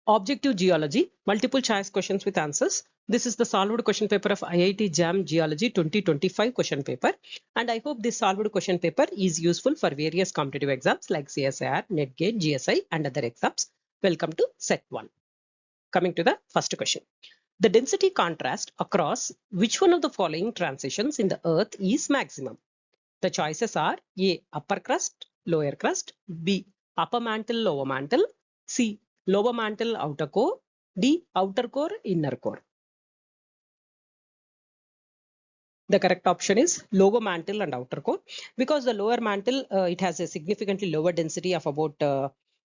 Objective Geology, multiple choice questions with answers. This is the solved question paper of IIT JAM Geology 2025 question paper. And I hope this solved question paper is useful for various competitive exams like CSIR, NetGate, GSI and other exams. Welcome to set 1. Coming to the first question. The density contrast across which one of the following transitions in the earth is maximum? The choices are A. Upper crust, lower crust, B. Upper mantle, lower mantle, C. Lower mantle, outer core, D. Outer core, inner core. The correct option is lower mantle and outer core, because the lower mantle it has a significantly lower density of about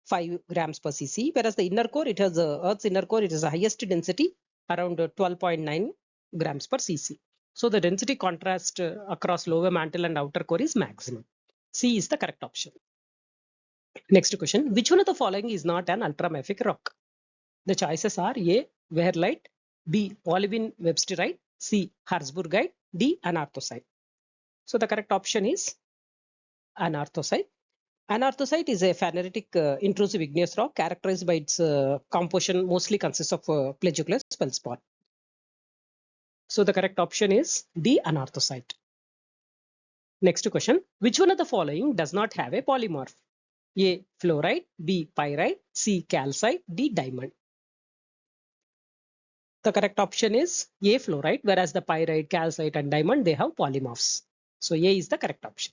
5 grams per cc, whereas the inner core, it has Earth's inner core, it is the highest density around 12.9 grams per cc. So the density contrast across lower mantle and outer core is maximum. C is the correct option. Next question. Which one of the following is not an ultramafic rock? The choices are A. Wehrlite, B. Olivine websterite, C. Harzburgite, D. Anarthosite. So the correct option is Anarthosite. Anarthosite is a phaneritic intrusive igneous rock characterized by its composition mostly consists of plagioclase feldspar. So the correct option is D. Anarthosite. Next question. Which one of the following does not have a polymorph? A. Fluorite, B. Pyrite, C. Calcite, D. Diamond. The correct option is A. Fluorite, whereas the pyrite, calcite and diamond, they have polymorphs. So A is the correct option.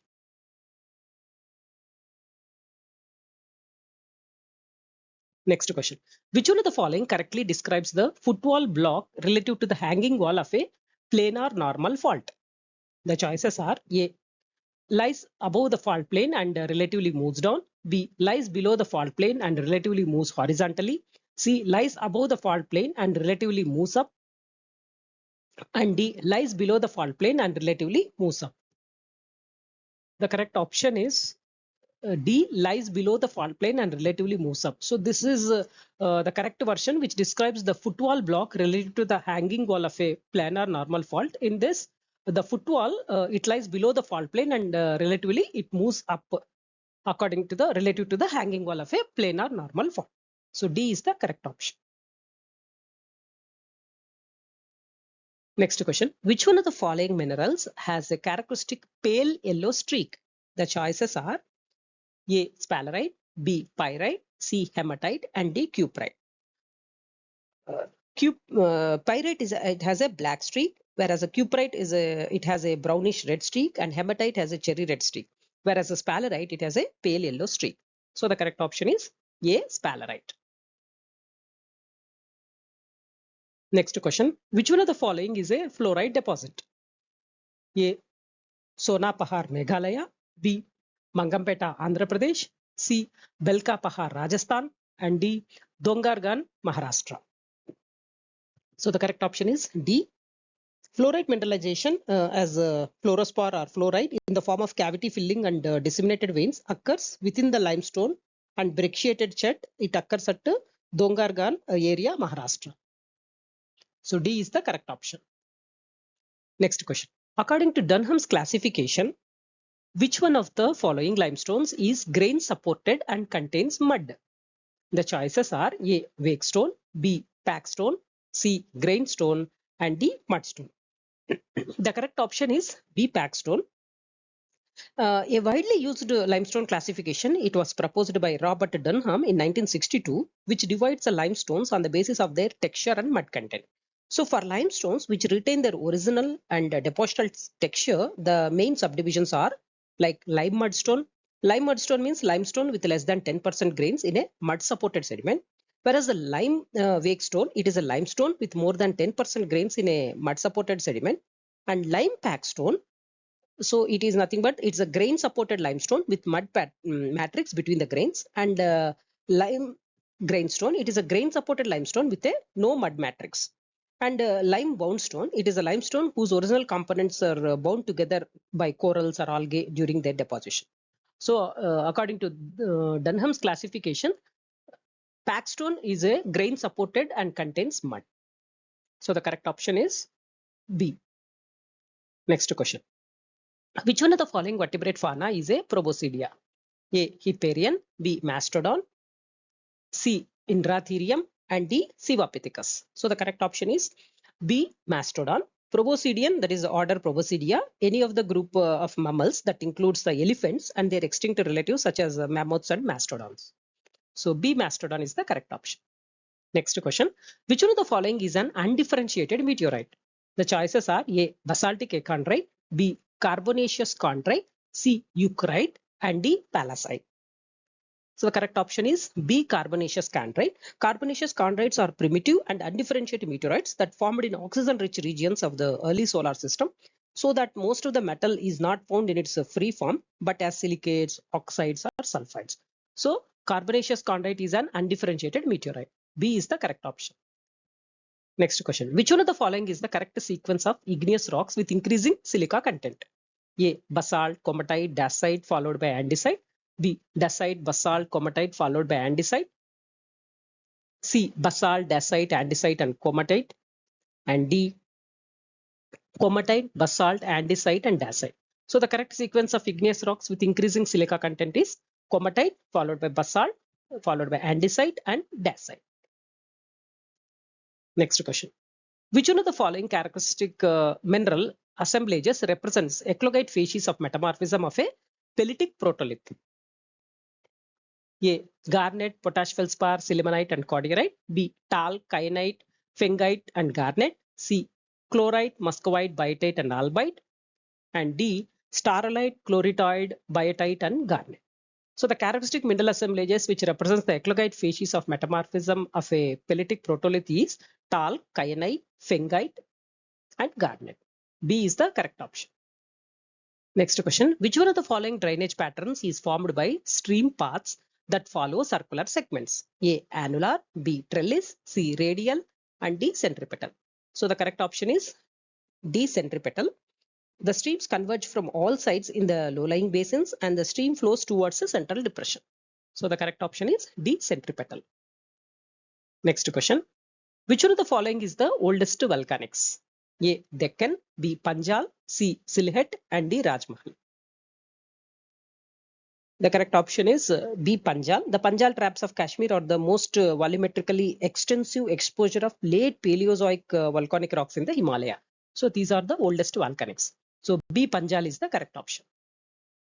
Next question. Which one of the following correctly describes the footwall block relative to the hanging wall of a planar normal fault? The choices are A. Lies above the fault plane and relatively moves down. B. Lies below the fault plane and relatively moves horizontally. C. Lies above the fault plane and relatively moves up. And D. Lies below the fault plane and relatively moves up. The correct option is D. Lies below the fault plane and relatively moves up. So this is the correct version which describes the footwall block related to the hanging wall of a planar normal fault. In this, the footwall it lies below the fault plane and relatively it moves up according to the relative to the hanging wall of a planar normal fault. So D is the correct option. Next question. Which one of the following minerals has a characteristic pale yellow streak? The choices are A. Sphalerite, B. Pyrite, C. Hematite and D. Cuprite. Pyrite it has a black streak, whereas a cuprite it has a brownish red streak, and hematite has a cherry red streak, whereas a sphalerite it has a pale yellow streak. So the correct option is A. Sphalerite. Next question. Which one of the following is a fluorite deposit? A. Sonapahar, Meghalaya, B. Mangampeta, Andhra Pradesh, C. Belkapahar, Rajasthan and D. Dongargan, Maharashtra. So the correct option is D. Fluorite mineralization as fluorospar or fluorite in the form of cavity filling and disseminated veins occurs within the limestone and brecciated chet. It occurs at Dongargan area, Maharashtra. So D is the correct option. Next question. According to Dunham's classification, which one of the following limestones is grain supported and contains mud? The choices are A. Wakestone, B. Packstone, C. Grainstone and D. Mudstone. The correct option is B. Packstone. A widely used limestone classification, it was proposed by Robert Dunham in 1962, which divides the limestones on the basis of their texture and mud content. So for limestones which retain their original and depositional texture, the main subdivisions are like lime mudstone. Lime mudstone means limestone with less than 10% grains in a mud supported sediment. Whereas the lime wakestone, it is a limestone with more than 10% grains in a mud supported sediment. And lime packstone, so it is nothing but it's a grain supported limestone with mud matrix between the grains. And lime grainstone, it is a grain supported limestone with a no mud matrix. And lime bound stone, it is a limestone whose original components are bound together by corals or algae during their deposition. So according to Dunham's classification, packstone is a grain supported and contains mud. So the correct option is B. Next question. Which one of the following vertebrate fauna is a proboscidea? A. Hipparion, B. Mastodon, C. Indratherium, and D. Sivapithecus. So the correct option is B. Mastodon. Proboscidean, that is order Proboscidea, any of the group of mammals that includes the elephants and their extinct relatives such as mammoths and mastodons. So B. Mastodon is the correct option. Next question. Which one of the following is an undifferentiated meteorite? The choices are A. Basaltic echondrite, B. Carbonaceous chondrite, C. Eucrite, and D. Palasite. So the correct option is B. Carbonaceous chondrite. Carbonaceous chondrites are primitive and undifferentiated meteorites that formed in oxygen-rich regions of the early solar system, so that most of the metal is not found in its free form, but as silicates, oxides, or sulfides. So carbonaceous chondrite is an undifferentiated meteorite. B is the correct option. Next question. Which one of the following is the correct sequence of igneous rocks with increasing silica content? A. Basalt, comatite, dacite followed by andesite. B. Dacite, basalt, comatite followed by andesite. C. Basalt, dacite, andesite and comatite. And D. Comatite, basalt, andesite and dacite. So the correct sequence of igneous rocks with increasing silica content is comatite followed by basalt followed by andesite and dacite. Next question. Which one of the following characteristic mineral assemblages represents eclogite facies of metamorphism of a pelitic protolith? A. Garnet, potash feldspar, sillimanite and cordierite. B. Talc, kyanite, fengite and garnet. C. Chlorite, muscovite, biotite and albite. And D. Starolite, chloritoid, biotite and garnet. So the characteristic mineral assemblages which represents the eclogite facies of metamorphism of a pelitic protolith is talc, kyanite, fengite and garnet. B is the correct option. Next question. Which one of the following drainage patterns is formed by stream paths that follow circular segments? A. Annular, B. Trellis, C. Radial and D. Centripetal. So the correct option is D. Centripetal. The streams converge from all sides in the low-lying basins and the stream flows towards a central depression. So the correct option is D. Centripetal. Next question. Which one of the following is the oldest volcanics? A. Deccan, B. Panjal, C. Sylhet and D. Rajmahal. The correct option is B. Panjal. The Panjal traps of Kashmir are the most volumetrically extensive exposure of late Paleozoic volcanic rocks in the Himalaya. So these are the oldest volcanics. So B. Panjal is the correct option.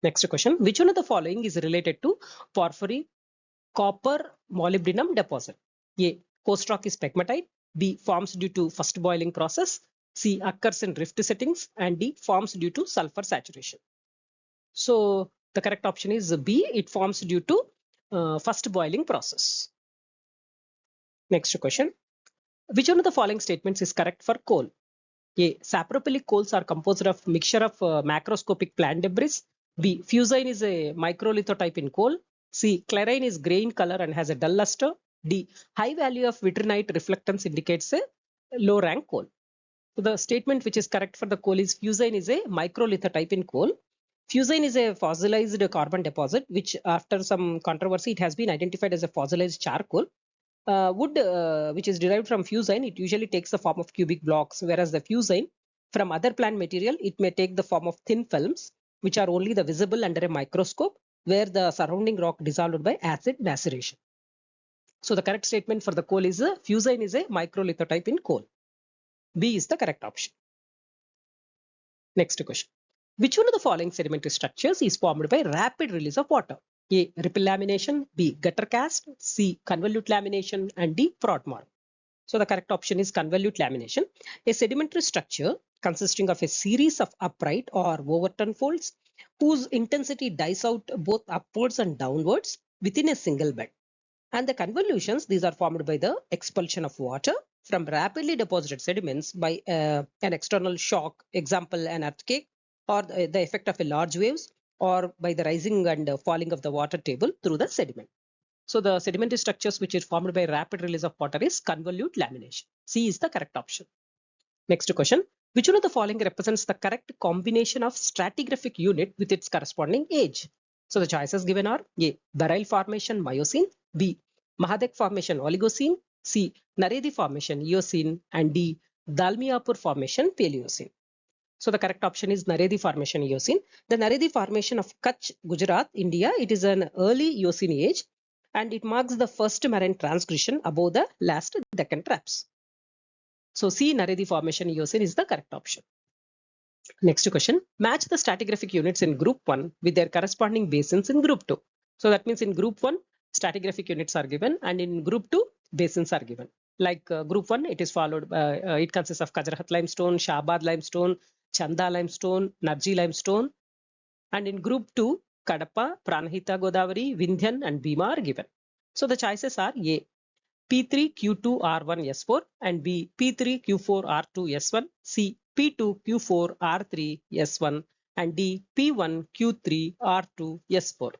Next question. Which one of the following is related to porphyry copper molybdenum deposit? A. Coast rock is pegmatite. B. Forms due to first boiling process. C. Occurs in rift settings. And D. Forms due to sulfur saturation. So the correct option is B. It forms due to first boiling process. Next question. Which one of the following statements is correct for coal? A. Sapropelic coals are composed of mixture of macroscopic plant debris. B. Fusine is a microlithotype in coal. C. Clarine is grey in color and has a dull luster. D. High value of vitrinite reflectance indicates a low rank coal. So the statement which is correct for the coal is fusine is a microlithotype in coal. Fusine is a fossilized carbon deposit which after some controversy it has been identified as a fossilized charcoal. Wood which is derived from fusine, it usually takes the form of cubic blocks, whereas the fusine from other plant material, it may take the form of thin films, which are only the visible under a microscope, where the surrounding rock dissolved by acid maceration. So the correct statement for the coal is fusine is a microlithotype in coal. B is the correct option. Next question. Which one of the following sedimentary structures is formed by rapid release of water? A. Ripple lamination, B. Gutter cast, C. Convolute lamination and D. Froth-marl. So the correct option is convolute lamination. A sedimentary structure consisting of a series of upright or overturned folds whose intensity dies out both upwards and downwards within a single bed. And the convolutions, these are formed by the expulsion of water from rapidly deposited sediments by an external shock, example an earthquake, or the effect of a large waves, or by the rising and falling of the water table through the sediment. So the sedimentary structures which is formed by rapid release of water is convolute lamination. C is the correct option. Next question. Which one of the following represents the correct combination of stratigraphic unit with its corresponding age? So the choices given are A. Barile formation Miocene, B. Mahadek formation Oligocene, C. Naredi formation Eocene and D. Dalmiapur formation Paleocene. So the correct option is Naredi formation Eocene. The Naredi formation of Kutch, Gujarat, India, it is an early Eocene age. and it marks the first marine transgression above the last Deccan traps. So C, Naredi Formation Eocene is the correct option. Next question, match the stratigraphic units in group 1 with their corresponding basins in group 2. So that means in group 1, stratigraphic units are given, and in group 2, basins are given. Like group 1, it is followed by, it consists of Kajrahat limestone, Shabad limestone, Chanda limestone, Narji limestone. And in group 2, Kadapa, Pranahita Godavari, Vindhyan and Bhima are given. So the choices are A, P3 Q2 R1 S4, and B, P3 Q4 R2 S1, C, P2 Q4 R3 S1, and D, P1 Q3 R2 S4.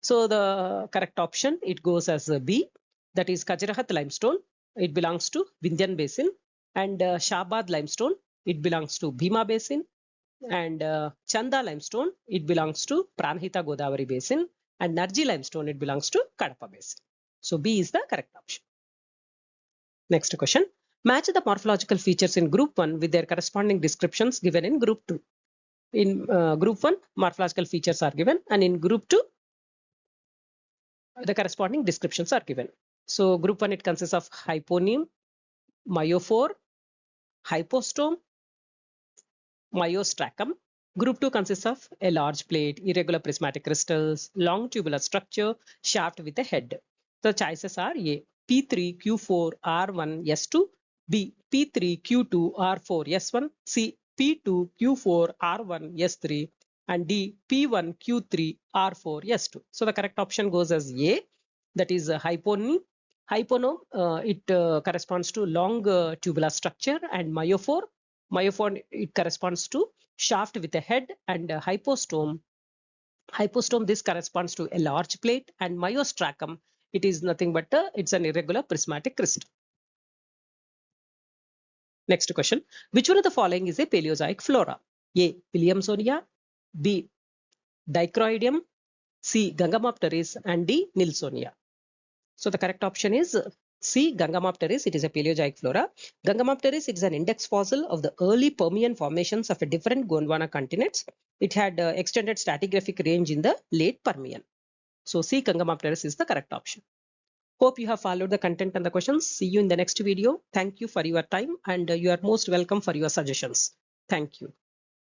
So the correct option, it goes as B, that is Kajrahat limestone. It belongs to Vindhyan basin, and Shabad limestone, it belongs to Bhima basin, and Chanda limestone, it belongs to Pranahita Godavari basin, and Narji limestone, it belongs to Kadapa basin. So B is the correct option. Next question, match the morphological features in group 1 with their corresponding descriptions given in group 2. In group 1, morphological features are given, and in group 2, the corresponding descriptions are given. So group 1, it consists of hyponyme, myophore, hypostome, myostracum. Group 2 consists of a large plate, irregular prismatic crystals, long tubular structure, shaft with a head. The choices are A, P3 Q4 R1 S2, B, P3 Q2 R4 S1, C, P2 Q4 R1 S3, and D, P1 Q3 R4 S2. So the correct option goes as A, that is hyponyme. Hyponome, it corresponds to long tubular structure, and myophore, it corresponds to shaft with a head, and hypostome, this corresponds to a large plate, and myostracum, it is nothing but it's an irregular prismatic crystal. Next question, which one of the following is a Paleozoic flora? A, Williamsonia, B, Dichroidium, C, Gangamopteris, and D, Nilsonia. So the correct option is C, Gangamopteris. It is a Paleozoic flora. Gangamopteris, it is an index fossil of the early Permian formations of a different Gondwana continents. It had extended stratigraphic range in the late Permian. So C, Gangamopteris is the correct option. Hope you have followed the content and the questions. See you in the next video. Thank you for your time, and you are most welcome for your suggestions. Thank you.